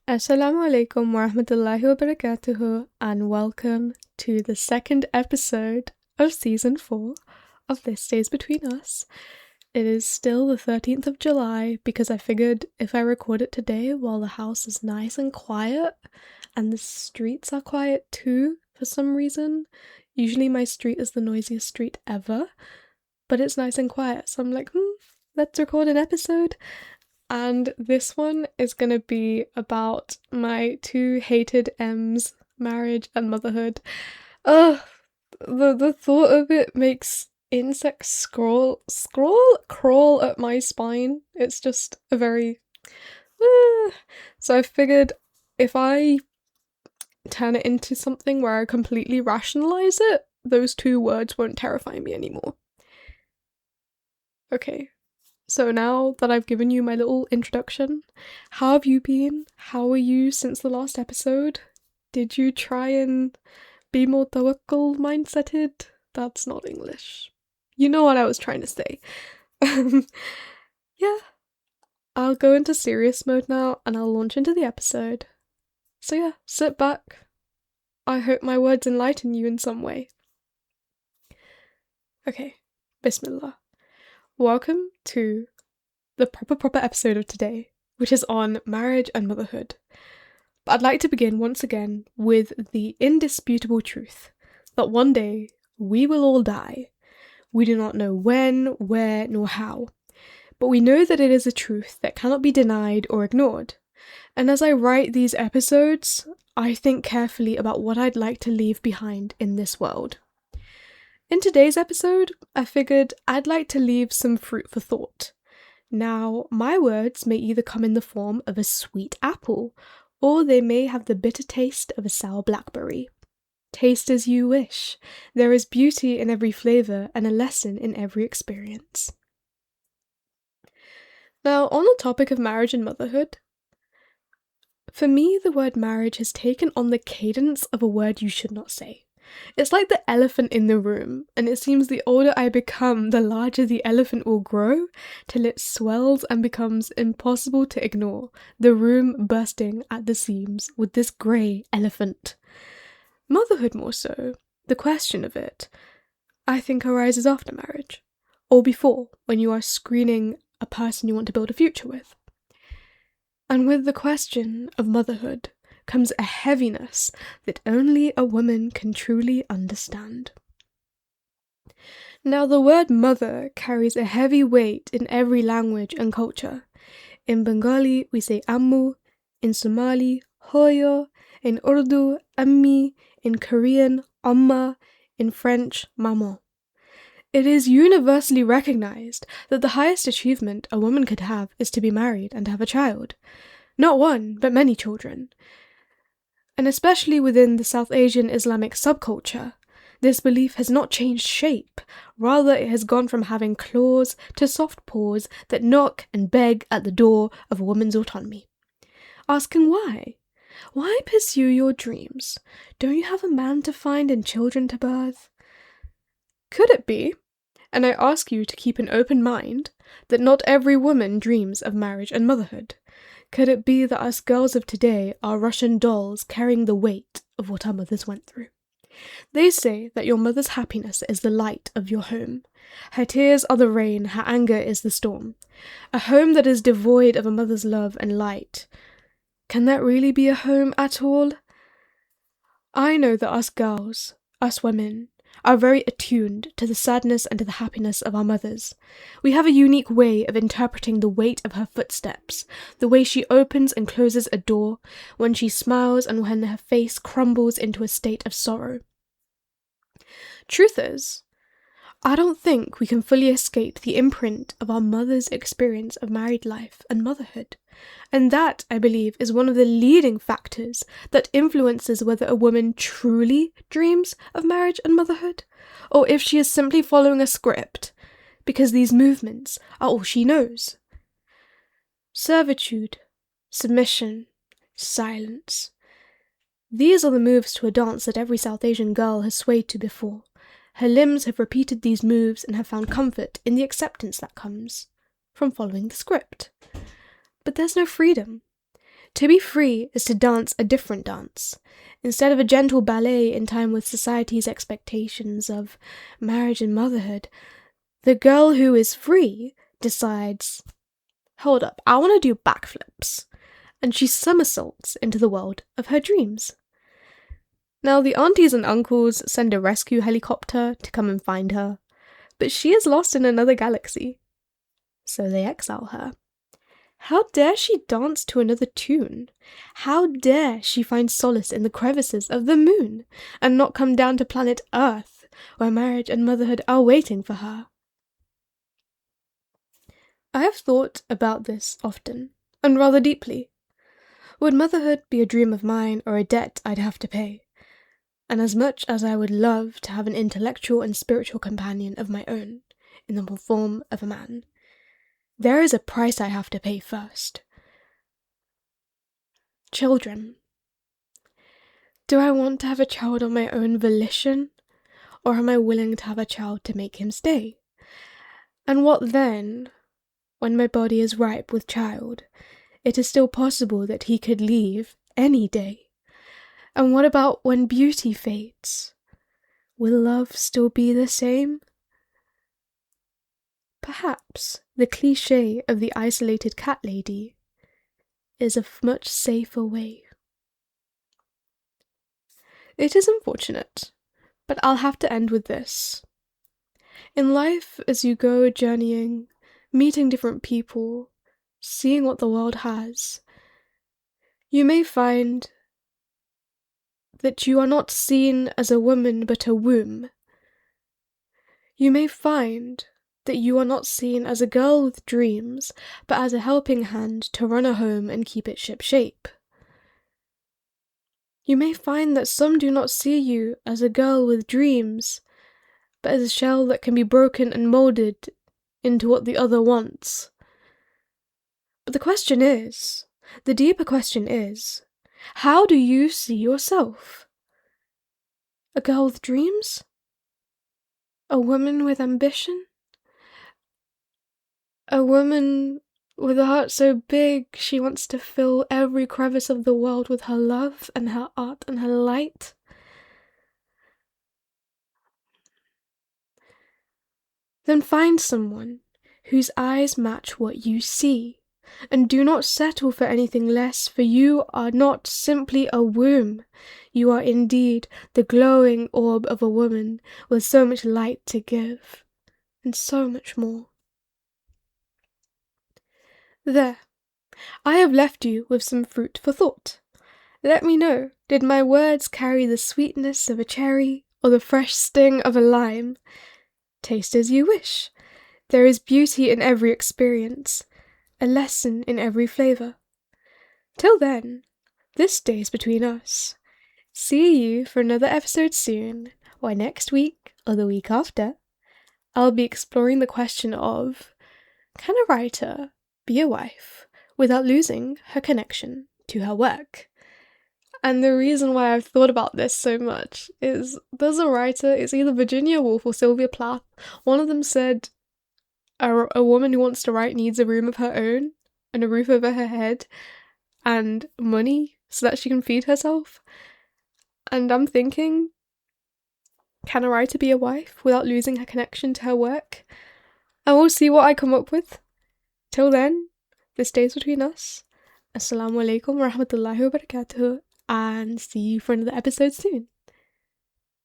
Assalamu alaikum wa rahmatullahi wa barakatuhu, and welcome to the second episode of season 4 of This Stays Between Us. It is still the 13th of July because I figured if I record it today while the house is nice and quiet and the streets are quiet too for some reason. Usually my street is the noisiest street ever, but it's nice and quiet, so I'm like, let's record an episode. And this one is gonna be about my two hated M's, marriage and motherhood. Ugh, the thought of it makes insects crawl up my spine. It's just a very so I figured if I turn it into something where I completely rationalize it, those two words won't terrify me anymore. Okay. So now that I've given you my little introduction, how have you been? How are you since the last episode? Did you try and be more tawakkul mindseted? That's not English. You know what I was trying to say. Yeah. I'll go into serious mode now and I'll launch into the episode. So yeah, sit back. I hope my words enlighten you in some way. Okay, Bismillah. Welcome to the proper episode of today, which is on marriage and motherhood. But I'd like to begin once again with the indisputable truth that one day we will all die. We do not know when, where, nor how, but we know that it is a truth that cannot be denied or ignored. And as I write these episodes, I think carefully about what I'd like to leave behind in this world. In today's episode, I figured I'd like to leave some fruit for thought. Now, my words may either come in the form of a sweet apple, or they may have the bitter taste of a sour blackberry. Taste as you wish. There is beauty in every flavour and a lesson in every experience. Now, on the topic of marriage and motherhood, for me, the word marriage has taken on the cadence of a word you should not say. It's like the elephant in the room, and it seems the older I become, the larger the elephant will grow, till it swells and becomes impossible to ignore, the room bursting at the seams with this grey elephant. Motherhood more so, the question of it, I think arises after marriage, or before, when you are screening a person you want to build a future with. And with the question of motherhood comes a heaviness that only a woman can truly understand. Now, the word mother carries a heavy weight in every language and culture. In Bengali, we say ammu, in Somali, hoyo, in Urdu, ammi, in Korean, amma, in French, maman. It is universally recognized that the highest achievement a woman could have is to be married and have a child. Not one, but many children. And especially within the South Asian Islamic subculture, this belief has not changed shape, rather it has gone from having claws to soft paws that knock and beg at the door of a woman's autonomy. Asking why? Why pursue your dreams? Don't you have a man to find and children to birth? Could it be, and I ask you to keep an open mind, that not every woman dreams of marriage and motherhood? Could it be that us girls of today are Russian dolls carrying the weight of what our mothers went through? They say that your mother's happiness is the light of your home. Her tears are the rain, her anger is the storm. A home that is devoid of a mother's love and light. Can that really be a home at all? I know that us girls, us women, are very attuned to the sadness and to the happiness of our mothers. We have a unique way of interpreting the weight of her footsteps, the way she opens and closes a door, when she smiles and when her face crumbles into a state of sorrow. Truth is, I don't think we can fully escape the imprint of our mother's experience of married life and motherhood. And that, I believe, is one of the leading factors that influences whether a woman truly dreams of marriage and motherhood, or if she is simply following a script, because these movements are all she knows. Servitude, submission, silence. These are the moves to a dance that every South Asian girl has swayed to before. Her limbs have repeated these moves and have found comfort in the acceptance that comes from following the script. But there's no freedom. To be free is to dance a different dance. Instead of a gentle ballet in time with society's expectations of marriage and motherhood, the girl who is free decides, hold up, I want to do backflips. And she somersaults into the world of her dreams. Now, the aunties and uncles send a rescue helicopter to come and find her, but she is lost in another galaxy. So they exile her. How dare she dance to another tune? How dare she find solace in the crevices of the moon and not come down to planet Earth, where marriage and motherhood are waiting for her? I have thought about this often, and rather deeply. Would motherhood be a dream of mine or a debt I'd have to pay? And as much as I would love to have an intellectual and spiritual companion of my own, in the form of a man, there is a price I have to pay first. Children. Do I want to have a child on my own volition, or am I willing to have a child to make him stay? And what then, when my body is ripe with child, it is still possible that he could leave any day? And what about when beauty fades? Will love still be the same? Perhaps the cliché of the isolated cat lady is a much safer way. It is unfortunate, but I'll have to end with this. In life, as you go journeying, meeting different people, seeing what the world has, you may find that you are not seen as a woman but a womb. You may find that you are not seen as a girl with dreams, but as a helping hand to run a home and keep it ship-shape. You may find that some do not see you as a girl with dreams, but as a shell that can be broken and moulded into what the other wants. But the deeper question is, how do you see yourself? A girl with dreams? A woman with ambition? A woman with a heart so big she wants to fill every crevice of the world with her love and her art and her light? Then find someone whose eyes match what you see, and do not settle for anything less, for you are not simply a womb. You are indeed the glowing orb of a woman with so much light to give, and so much more. There, I have left you with some fruit for thought. Let me know, did my words carry the sweetness of a cherry or the fresh sting of a lime? Taste as you wish. There is beauty in every experience, a lesson in every flavour. Till then, this stays between us. See you for another episode soon, or next week or the week after. I'll be exploring the question of, can a writer be a wife without losing her connection to her work? And the reason why I've thought about this so much is there's a writer, it's either Virginia Woolf or Sylvia Plath. One of them said a woman who wants to write needs a room of her own and a roof over her head and money so that she can feed herself. And I'm thinking, can a writer be a wife without losing her connection to her work? And we'll see what I come up with. Till then, this stays between us. Assalamu alaikum wa rahmatullahi wa barakatuh, and see you for another episode soon.